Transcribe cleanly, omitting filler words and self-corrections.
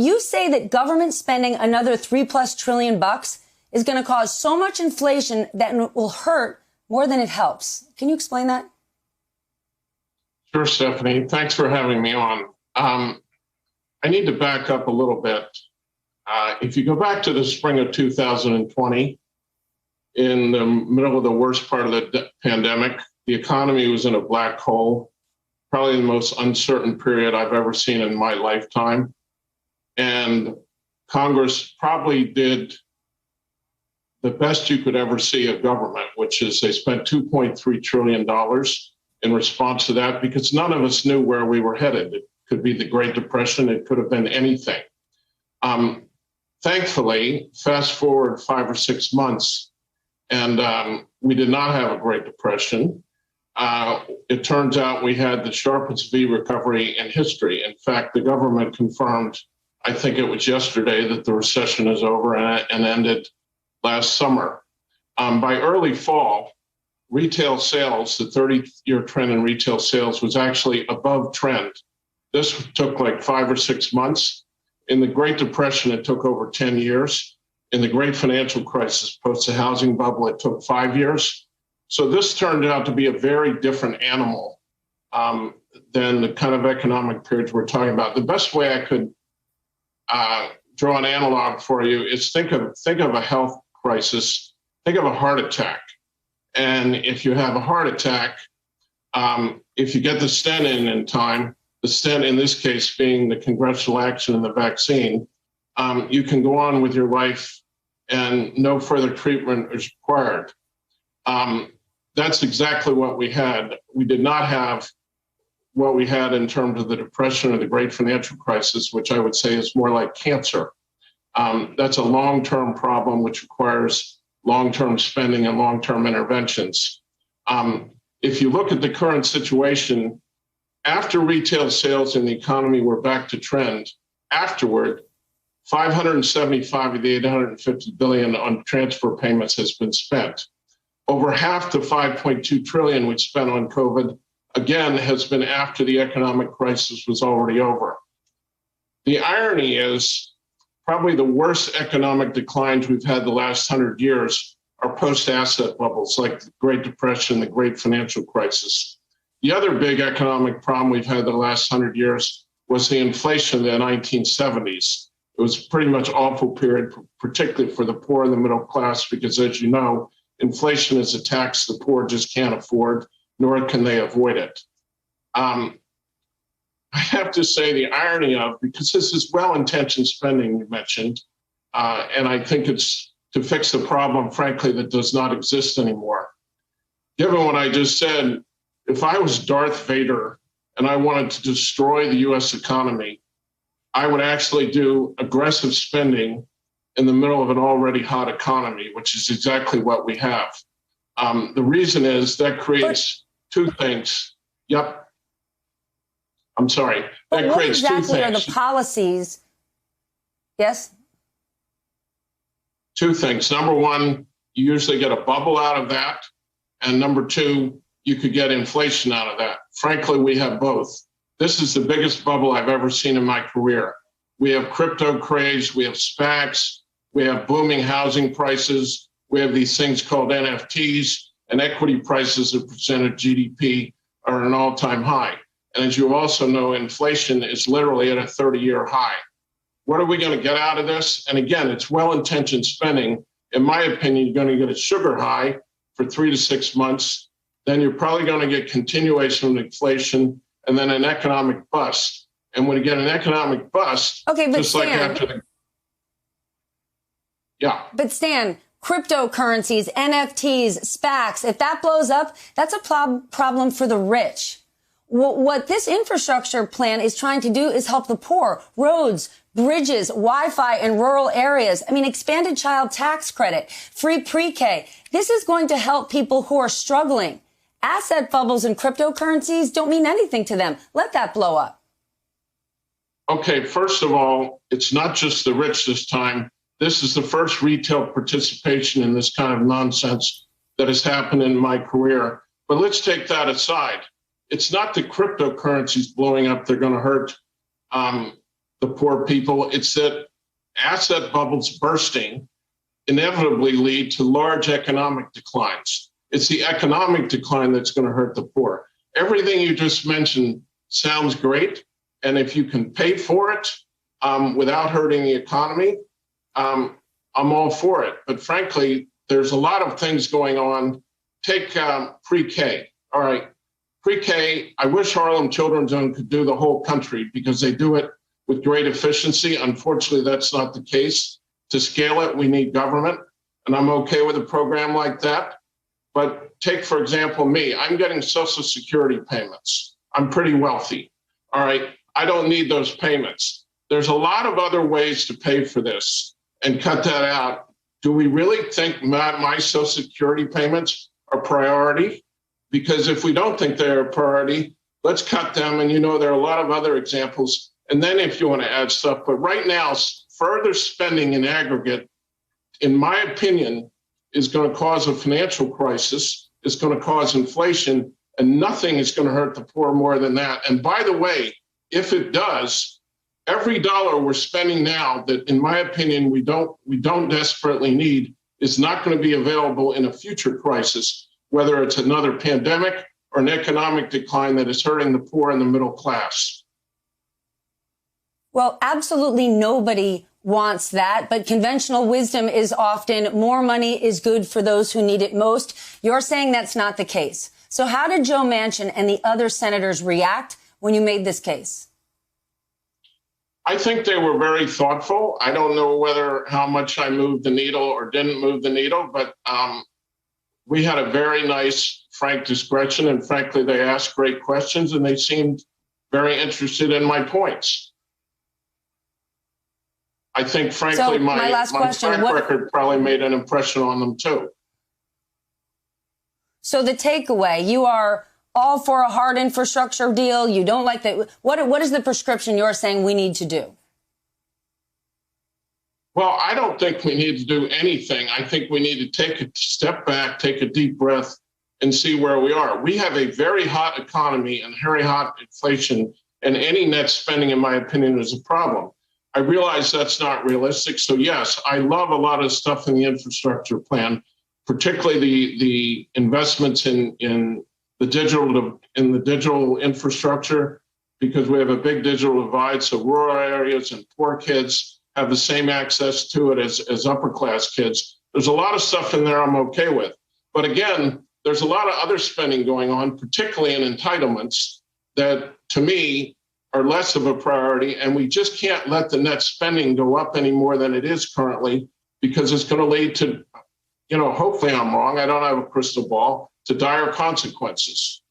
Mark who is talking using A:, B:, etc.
A: You say that government spending another $3+ trillion is going to cause so much inflation that it will hurt more than it helps. Can you explain that?
B: Sure, Stephanie. Thanks for having me on. I need to back up a little bit. If you go back to the spring of 2020, in the middle of the worst part of the pandemic, the economy was in a black hole, probably the most uncertain period I've ever seen in my lifetime. And Congress probably did the best you could ever see of government, which is they spent $2.3 trillion in response to that, because none of us knew where we were headed. It could be the Great Depression. It could have been anything. Thankfully, fast forward 5 or 6 months, and we did not have a Great Depression. It turns out we had the sharpest V recovery in history. In fact, the government confirmed, I think it was yesterday, that the recession is over and ended last summer. By early fall, retail sales, the 30-year trend in retail sales was actually above trend. This took like 5 or 6 months. In the Great Depression, it took over 10 years. In the Great Financial Crisis, post the housing bubble, it took 5 years. So this turned out to be a very different animal than the kind of economic periods we're talking about. The best way I could draw an analog for you is think of a health crisis, think of a heart attack. And if you have a heart attack, if you get the stent in time, the stent in this case being the congressional action and the vaccine, you can go on with your life and no further treatment is required. That's exactly what we had. We did not have what we had in terms of the Depression or the Great Financial Crisis, which I would say is more like cancer. That's a long-term problem which requires long-term spending and long-term interventions. If you look at the current situation, after retail sales in the economy were back to trend, afterward, 575 of the 850 billion on transfer payments has been spent. Over half the 5.2 trillion we spent on COVID, again, has been after the economic crisis was already over. The irony is probably the worst economic declines we've had the last 100 years are post-asset bubbles like the Great Depression, the Great Financial Crisis. The other big economic problem we've had the last 100 years was the inflation of the 1970s. It was pretty much awful period, particularly for the poor and the middle class, because as you know, inflation is a tax the poor just can't afford, nor can they avoid it. I have to say the irony of, because this is well-intentioned spending you mentioned, and I think it's to fix the problem, frankly, that does not exist anymore. Given what I just said, if I was Darth Vader and I wanted to destroy the US economy, I would actually do aggressive spending in the middle of an already hot economy, which is exactly what we have. The reason is that creates two things. Yep. I'm sorry.
A: But
B: that creates
A: what exactly
B: two
A: are
B: things.
A: the policies? Yes?
B: Two things. Number one, you usually get a bubble out of that. And number two, you could get inflation out of that. Frankly, we have both. This is the biggest bubble I've ever seen in my career. We have crypto craze, we have SPACs, we have booming housing prices, we have these things called NFTs, and equity prices as a percent of GDP are at an all-time high. And as you also know, inflation is literally at a 30-year high. What are we going to get out of this? And again, it's well-intentioned spending. In my opinion, you're going to get a sugar high for 3 to 6 months. Then you're probably going to get continuation of inflation and then an economic bust. And when you get an economic bust,
A: okay, but
B: just
A: Stan,
B: like after the... Yeah.
A: But Stan, cryptocurrencies, NFTs, SPACs, if that blows up, that's a problem for the rich. What this infrastructure plan is trying to do is help the poor. Roads, bridges, Wi-Fi in rural areas. I mean, expanded child tax credit, free pre-K. This is going to help people who are struggling. Asset bubbles and cryptocurrencies don't mean anything to them. Let that blow up.
B: Okay, first of all, it's not just the rich this time. This is the first retail participation in this kind of nonsense that has happened in my career. But let's take that aside. It's not the cryptocurrencies blowing up that are going to hurt the poor people. It's that asset bubbles bursting inevitably lead to large economic declines. It's the economic decline that's going to hurt the poor. Everything you just mentioned sounds great. And if you can pay for it without hurting the economy, I'm all for it. But frankly, there's a lot of things going on. Take pre-K. All right, pre-K, I wish Harlem Children's Zone could do the whole country because they do it with great efficiency. Unfortunately, that's not the case. To scale it, we need government, and I'm okay with a program like that. But take, for example, me. I'm getting Social Security payments. I'm pretty wealthy. All right, I don't need those payments. There's a lot of other ways to pay for this and cut that out. Do we really think my Social Security payments are priority? Because if we don't think they're a priority, let's cut them. And there are a lot of other examples. And then if you want to add stuff, but right now, further spending in aggregate, in my opinion, is going to cause a financial crisis. It's going to cause inflation, and nothing is going to hurt the poor more than that. And by the way, if it does, every dollar we're spending now that, in my opinion, we don't desperately need is not going to be available in a future crisis, whether it's another pandemic or an economic decline that is hurting the poor and the middle class.
A: Well, absolutely nobody wants that, but conventional wisdom is often more money is good for those who need it most. You're saying that's not the case. So how did Joe Manchin and the other senators react when you made this case?
B: I think they were very thoughtful. I don't know how much I moved the needle or didn't move the needle, but we had a very nice, frank discussion, and frankly, they asked great questions, and they seemed very interested in my points. I think, frankly, my track record probably made an impression on them, too.
A: So the takeaway, you are all for a hard infrastructure deal. You don't like that. What is the prescription you're saying we need to do?
B: Well, I don't think we need to do anything. I think we need to take a step back, take a deep breath, and see where we are. We have a very hot economy and very hot inflation, and any net spending, in my opinion, is a problem. I realize that's not realistic. So, yes, I love a lot of stuff in the infrastructure plan, particularly the investments in the digital infrastructure, because we have a big digital divide. So rural areas and poor kids have the same access to it as upper class kids. There's a lot of stuff in there I'm okay with. But again, there's a lot of other spending going on, particularly in entitlements, that to me are less of a priority. And we just can't let the net spending go up any more than it is currently, because it's going to lead to, hopefully I'm wrong, I don't have a crystal ball, to dire consequences.